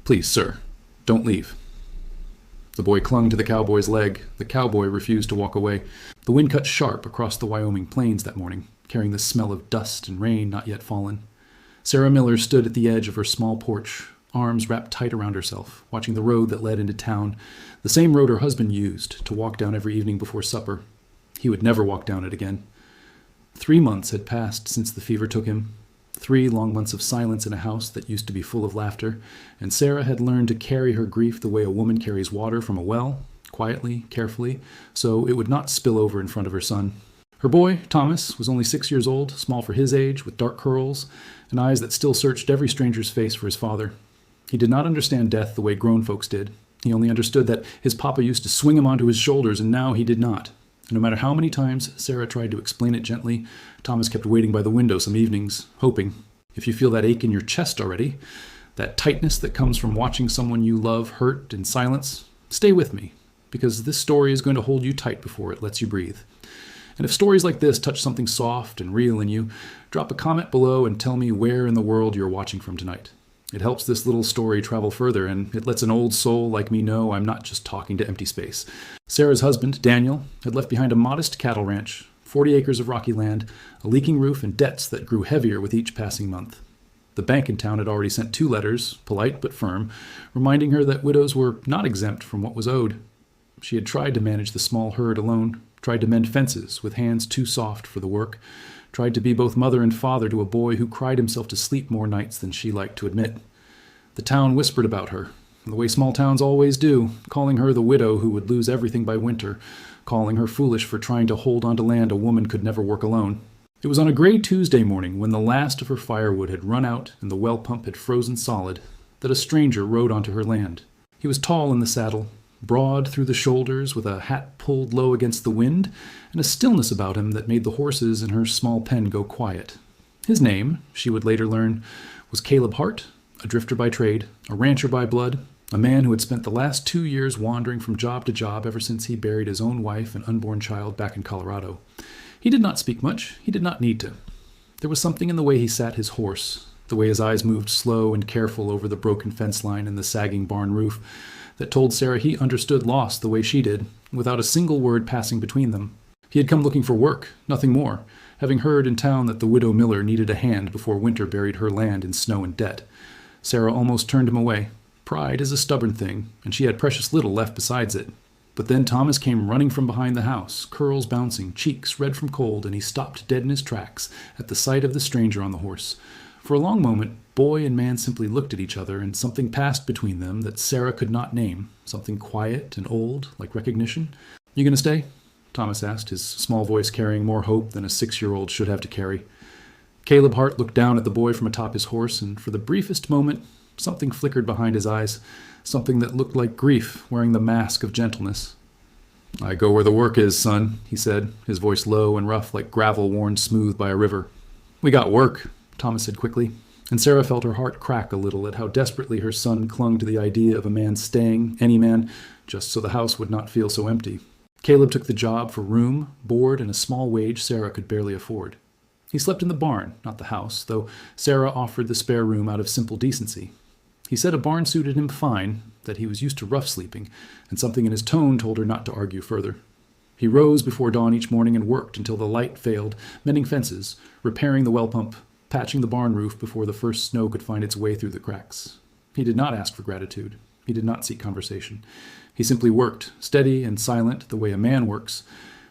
Please, sir, don't leave. The boy clung to the cowboy's leg. The cowboy refused to walk away. The wind cut sharp across the Wyoming plains that morning, carrying the smell of dust and rain not yet fallen. Sarah Miller stood at the edge of her small porch, arms wrapped tight around herself, watching the road that led into town, the same road her husband used to walk down every evening before supper. He would never walk down it again. 3 months had passed since the fever took him. 3 long months of silence in a house that used to be full of laughter, and Sarah had learned to carry her grief the way a woman carries water from a well, quietly, carefully, so it would not spill over in front of her son. Her boy, Thomas, was only 6 years old, small for his age, with dark curls and eyes that still searched every stranger's face for his father. He did not understand death the way grown folks did. He only understood that his papa used to swing him onto his shoulders, and now he did not. And no matter how many times Sarah tried to explain it gently, Thomas kept waiting by the window some evenings, hoping. If you feel that ache in your chest already, that tightness that comes from watching someone you love hurt in silence, stay with me, because this story is going to hold you tight before it lets you breathe. And if stories like this touch something soft and real in you, drop a comment below and tell me where in the world you're watching from tonight. It helps this little story travel further, and it lets an old soul like me know I'm not just talking to empty space. Sarah's husband, Daniel, had left behind a modest cattle ranch, 40 acres of rocky land, a leaking roof, and debts that grew heavier with each passing month. The bank in town had already sent 2 letters, polite but firm, reminding her that widows were not exempt from what was owed. She had tried to manage the small herd alone, tried to mend fences with hands too soft for the work, tried to be both mother and father to a boy who cried himself to sleep more nights than she liked to admit. The town whispered about her, the way small towns always do, calling her the widow who would lose everything by winter, calling her foolish for trying to hold on to land a woman could never work alone. It was on a gray Tuesday morning, when the last of her firewood had run out and the well pump had frozen solid, that a stranger rode onto her land. He was tall in the saddle, broad through the shoulders, with a hat pulled low against the wind, and a stillness about him that made the horses in her small pen go quiet. His name, she would later learn, was Caleb Hart, a drifter by trade, a rancher by blood, a man who had spent the last 2 years wandering from job to job ever since he buried his own wife and unborn child back in Colorado. He did not speak much. He did not need to. There was something in the way he sat his horse, the way his eyes moved slow and careful over the broken fence line and the sagging barn roof, that told Sarah he understood loss the way she did, without a single word passing between them. He had come looking for work, nothing more, having heard in town that the widow Miller needed a hand before winter buried her land in snow and debt. Sarah almost turned him away. Pride is a stubborn thing, and she had precious little left besides it. But then Thomas came running from behind the house, curls bouncing, cheeks red from cold, and he stopped dead in his tracks at the sight of the stranger on the horse. For a long moment, boy and man simply looked at each other, and something passed between them that Sarah could not name, something quiet and old, like recognition. "You gonna stay?" Thomas asked, his small voice carrying more hope than a 6-year-old should have to carry. Caleb Hart looked down at the boy from atop his horse, and for the briefest moment, something flickered behind his eyes, something that looked like grief wearing the mask of gentleness. "I go where the work is, son," he said, his voice low and rough like gravel worn smooth by a river. "We got work," Thomas said quickly, and Sarah felt her heart crack a little at how desperately her son clung to the idea of a man staying, any man, just so the house would not feel so empty. Caleb took the job for room, board, and a small wage Sarah could barely afford. He slept in the barn, not the house, though Sarah offered the spare room out of simple decency. He said a barn suited him fine, that he was used to rough sleeping, and something in his tone told her not to argue further. He rose before dawn each morning and worked until the light failed, mending fences, repairing the well pump, patching the barn roof before the first snow could find its way through the cracks. He did not ask for gratitude. He did not seek conversation. He simply worked, steady and silent, the way a man works,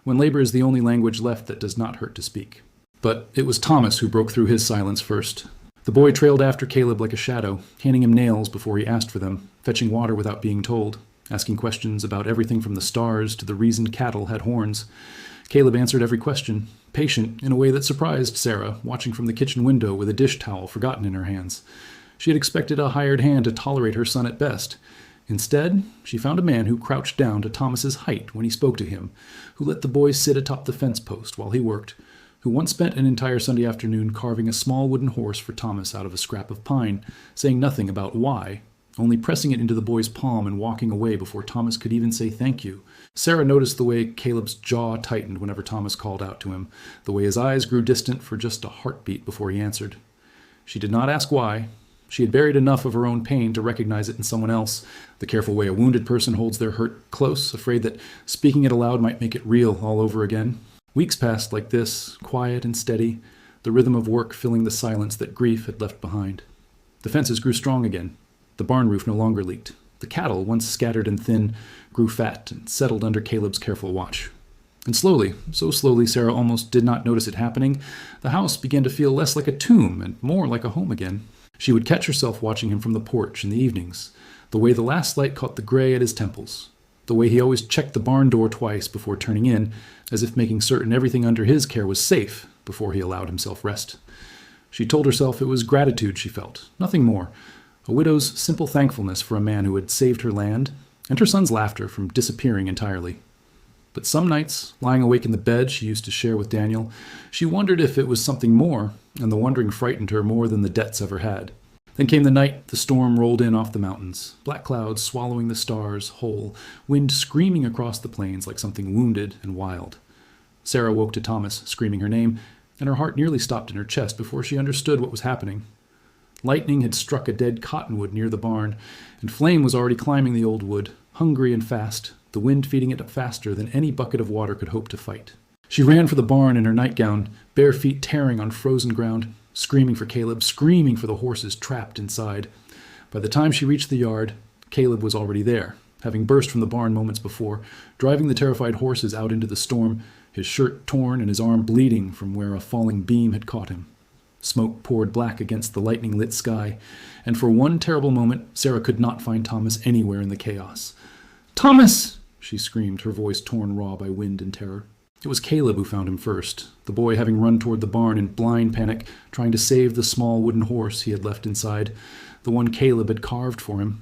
when labor is the only language left that does not hurt to speak. But it was Thomas who broke through his silence first. The boy trailed after Caleb like a shadow, handing him nails before he asked for them, fetching water without being told, asking questions about everything from the stars to the reason cattle had horns. Caleb answered every question, patient in a way that surprised Sarah, watching from the kitchen window with a dish towel forgotten in her hands. She had expected a hired hand to tolerate her son at best. Instead, she found a man who crouched down to Thomas's height when he spoke to him, who let the boy sit atop the fence post while he worked, who once spent an entire Sunday afternoon carving a small wooden horse for Thomas out of a scrap of pine, saying nothing about why, only pressing it into the boy's palm and walking away before Thomas could even say thank you. Sarah noticed the way Caleb's jaw tightened whenever Thomas called out to him, the way his eyes grew distant for just a heartbeat before he answered. She did not ask why. She had buried enough of her own pain to recognize it in someone else, the careful way a wounded person holds their hurt close, afraid that speaking it aloud might make it real all over again. Weeks passed like this, quiet and steady, the rhythm of work filling the silence that grief had left behind. The fences grew strong again. The barn roof no longer leaked. The cattle, once scattered and thin, grew fat and settled under Caleb's careful watch. And slowly, so slowly Sarah almost did not notice it happening, the house began to feel less like a tomb and more like a home again. She would catch herself watching him from the porch in the evenings, the way the last light caught the gray at his temples, the way he always checked the barn door twice before turning in, as if making certain everything under his care was safe before he allowed himself rest. She told herself it was gratitude she felt, nothing more, a widow's simple thankfulness for a man who had saved her land, and her son's laughter from disappearing entirely. But some nights, lying awake in the bed she used to share with Daniel, she wondered if it was something more, and the wondering frightened her more than the debts ever had. Then came the night the storm rolled in off the mountains, black clouds swallowing the stars whole, wind screaming across the plains like something wounded and wild. Sarah woke to Thomas screaming her name, and her heart nearly stopped in her chest before she understood what was happening. Lightning had struck a dead cottonwood near the barn, and flame was already climbing the old wood, hungry and fast, the wind feeding it up faster than any bucket of water could hope to fight. She ran for the barn in her nightgown, bare feet tearing on frozen ground, screaming for Caleb, screaming for the horses trapped inside. By the time she reached the yard, Caleb was already there, having burst from the barn moments before, driving the terrified horses out into the storm, his shirt torn and his arm bleeding from where a falling beam had caught him. Smoke poured black against the lightning-lit sky, and for one terrible moment Sarah could not find Thomas anywhere in the chaos. "Thomas!" she screamed, her voice torn raw by wind and terror. It was Caleb who found him first, the boy having run toward the barn in blind panic, trying to save the small wooden horse he had left inside, the one Caleb had carved for him.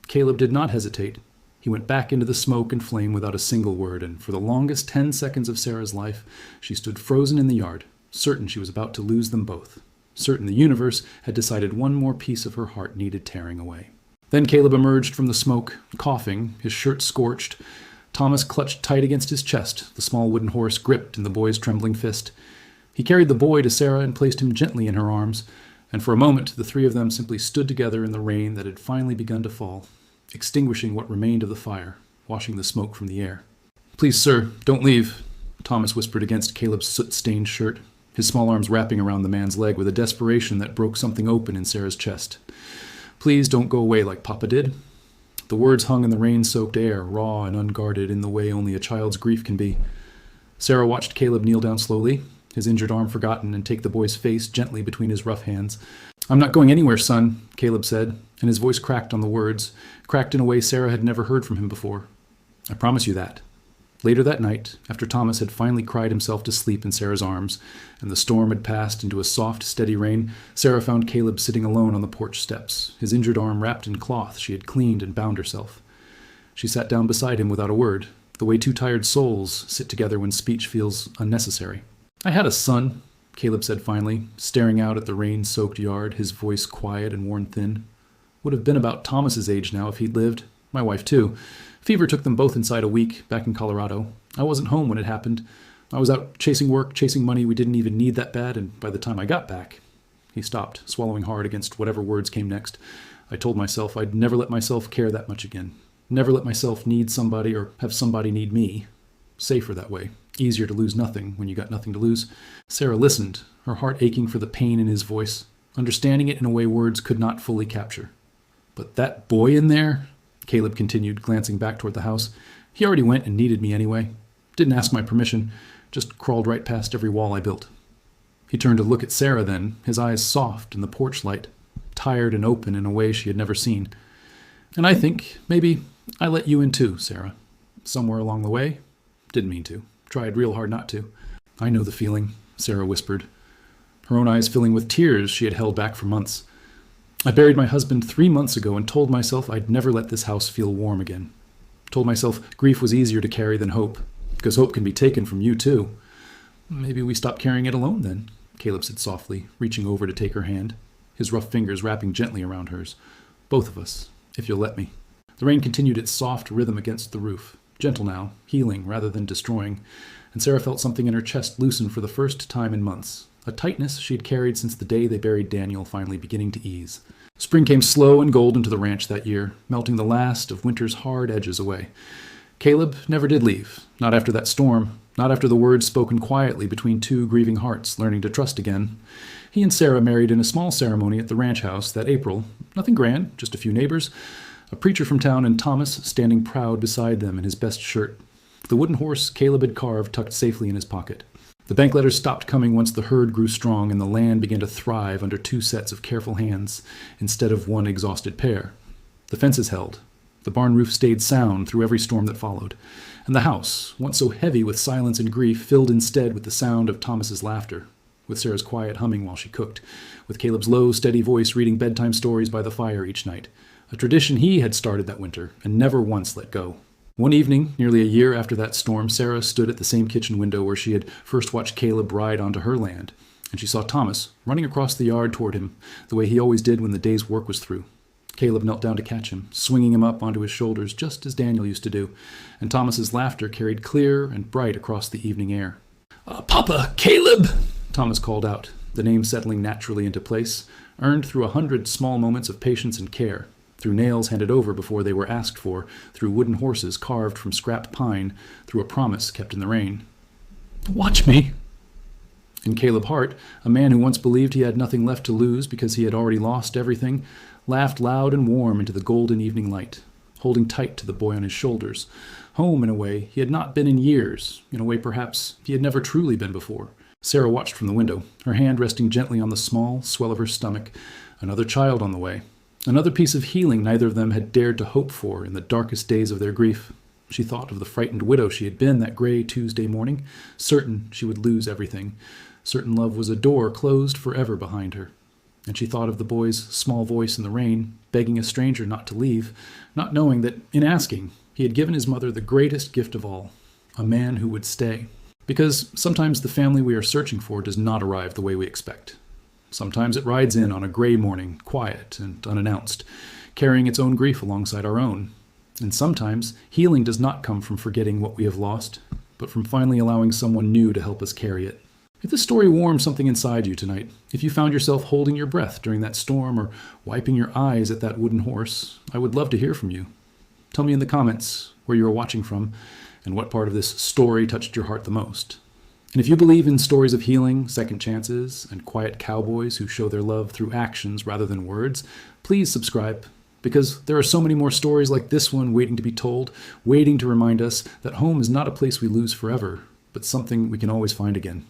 Caleb did not hesitate. He went back into the smoke and flame without a single word, and for the longest 10 seconds of Sarah's life, she stood frozen in the yard, certain she was about to lose them both, certain the universe had decided one more piece of her heart needed tearing away. Then Caleb emerged from the smoke, coughing, his shirt scorched. Thomas clutched tight against his chest, the small wooden horse gripped in the boy's trembling fist. He carried the boy to Sarah and placed him gently in her arms, and for a moment the three of them simply stood together in the rain that had finally begun to fall, extinguishing what remained of the fire, washing the smoke from the air. "Please, sir, don't leave," Thomas whispered against Caleb's soot-stained shirt, his small arms wrapping around the man's leg with a desperation that broke something open in Sarah's chest. "Please don't go away like Papa did." The words hung in the rain-soaked air, raw and unguarded in the way only a child's grief can be. Sarah watched Caleb kneel down slowly, his injured arm forgotten, and take the boy's face gently between his rough hands. "I'm not going anywhere, son," Caleb said, and his voice cracked on the words, cracked in a way Sarah had never heard from him before. "I promise you that." Later that night, after Thomas had finally cried himself to sleep in Sarah's arms, and the storm had passed into a soft, steady rain, Sarah found Caleb sitting alone on the porch steps, his injured arm wrapped in cloth she had cleaned and bound herself. She sat down beside him without a word, the way two tired souls sit together when speech feels unnecessary. "I had a son," Caleb said finally, staring out at the rain-soaked yard, his voice quiet and worn thin. "Would have been about Thomas's age now if he'd lived. My wife, too. Fever took them both inside a week, back in Colorado. I wasn't home when it happened. I was out chasing work, chasing money we didn't even need that bad, and by the time I got back..." He stopped, swallowing hard against whatever words came next. "I told myself I'd never let myself care that much again. Never let myself need somebody or have somebody need me. Safer that way. Easier to lose nothing when you got nothing to lose." Sarah listened, her heart aching for the pain in his voice, understanding it in a way words could not fully capture. "But that boy in there," Caleb continued, glancing back toward the house, "he already went and needed me anyway. Didn't ask my permission, just crawled right past every wall I built." He turned to look at Sarah then, his eyes soft in the porch light, tired and open in a way she had never seen. "And I think, maybe, I let you in too, Sarah. Somewhere along the way. Didn't mean to. Tried real hard not to." "I know the feeling," Sarah whispered, her own eyes filling with tears she had held back for months. "I buried my husband 3 months ago and told myself I'd never let this house feel warm again. Told myself grief was easier to carry than hope, because hope can be taken from you too." "Maybe we stop carrying it alone then," Caleb said softly, reaching over to take her hand, his rough fingers wrapping gently around hers. "Both of us, if you'll let me." The rain continued its soft rhythm against the roof, gentle now, healing rather than destroying, and Sarah felt something in her chest loosen for the first time in months, a tightness she had carried since the day they buried Daniel finally beginning to ease. Spring came slow and golden to the ranch that year, melting the last of winter's hard edges away. Caleb never did leave, not after that storm, not after the words spoken quietly between two grieving hearts learning to trust again. He and Sarah married in a small ceremony at the ranch house that April, nothing grand, just a few neighbors, a preacher from town and Thomas standing proud beside them in his best shirt, the wooden horse Caleb had carved tucked safely in his pocket. The bank letters stopped coming once the herd grew strong and the land began to thrive under two sets of careful hands instead of one exhausted pair. The fences held. The barn roof stayed sound through every storm that followed. And the house, once so heavy with silence and grief, filled instead with the sound of Thomas's laughter, with Sarah's quiet humming while she cooked, with Caleb's low, steady voice reading bedtime stories by the fire each night, a tradition he had started that winter and never once let go. One evening, nearly a year after that storm, Sarah stood at the same kitchen window where she had first watched Caleb ride onto her land, and she saw Thomas running across the yard toward him, the way he always did when the day's work was through. Caleb knelt down to catch him, swinging him up onto his shoulders just as Daniel used to do, and Thomas's laughter carried clear and bright across the evening air. "Papa, Caleb!" Thomas called out, the name settling naturally into place, earned through 100 small moments of patience and care, through nails handed over before they were asked for, through wooden horses carved from scrap pine, through a promise kept in the rain. "Watch me!" And Caleb Hart, a man who once believed he had nothing left to lose because he had already lost everything, laughed loud and warm into the golden evening light, holding tight to the boy on his shoulders. Home, in a way, he had not been in years, in a way perhaps he had never truly been before. Sarah watched from the window, her hand resting gently on the small swell of her stomach, another child on the way. Another piece of healing neither of them had dared to hope for in the darkest days of their grief. She thought of the frightened widow she had been that gray Tuesday morning, certain she would lose everything, certain love was a door closed forever behind her. And she thought of the boy's small voice in the rain, begging a stranger not to leave, not knowing that, in asking, he had given his mother the greatest gift of all, a man who would stay. Because sometimes the family we are searching for does not arrive the way we expect. Sometimes it rides in on a gray morning, quiet and unannounced, carrying its own grief alongside our own. And sometimes healing does not come from forgetting what we have lost, but from finally allowing someone new to help us carry it. If this story warmed something inside you tonight, if you found yourself holding your breath during that storm or wiping your eyes at that wooden horse, I would love to hear from you. Tell me in the comments where you are watching from and what part of this story touched your heart the most. And if you believe in stories of healing, second chances, and quiet cowboys who show their love through actions rather than words, please subscribe, because there are so many more stories like this one waiting to be told, waiting to remind us that home is not a place we lose forever, but something we can always find again.